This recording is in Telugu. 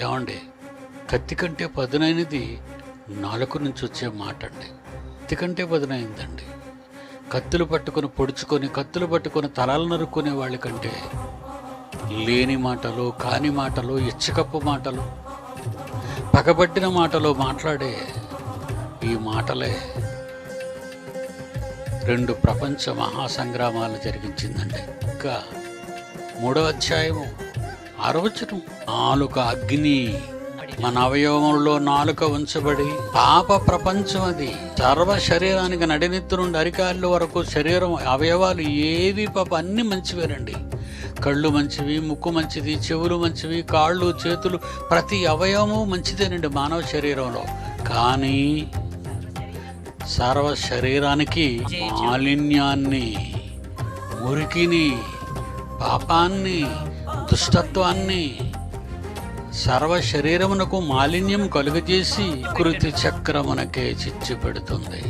ఏమండి, కత్తి కంటే పదునైనది నాలుక నుంచి వచ్చే మాట అండి. కత్తి కంటే పదునైందండి. కత్తులు పట్టుకొని తలాలు నరుక్కునే వాళ్ళ కంటే లేని మాటలు, కాని మాటలు, ఇచ్చకప్పు మాటలు, పగబట్టిన మాటలు మాట్లాడే ఈ మాటలే 2 ప్రపంచ మహాసంగ్రామాలు జరిగించిందండి. ఇంకా 3వ అధ్యాయము 6వ వచనం, నాలుక అగ్ని, మన అవయవములలో నాలుక ఉంచబడి పాప ప్రపంచం అది. సర్వ శరీరానికి నడినెత్తు నుండి అరికాళ్ళ వరకు శరీరం అవయవాలు ఏవి పాప అన్ని మంచివేనండి. కళ్ళు మంచివి, ముక్కు మంచిది, చెవులు మంచివి, కాళ్ళు చేతులు ప్రతి అవయవము మంచిదేనండి మానవ శరీరంలో. కానీ సర్వ శరీరానికి మాలిన్యాన్ని, మురికిని, పాపాన్ని, దుష్టత్వాన్ని, సర్వ శరీరమునకు మాలిన్యం కలుగజేసి కృతి చక్రమునకే చిచ్చు పెడుతుంది.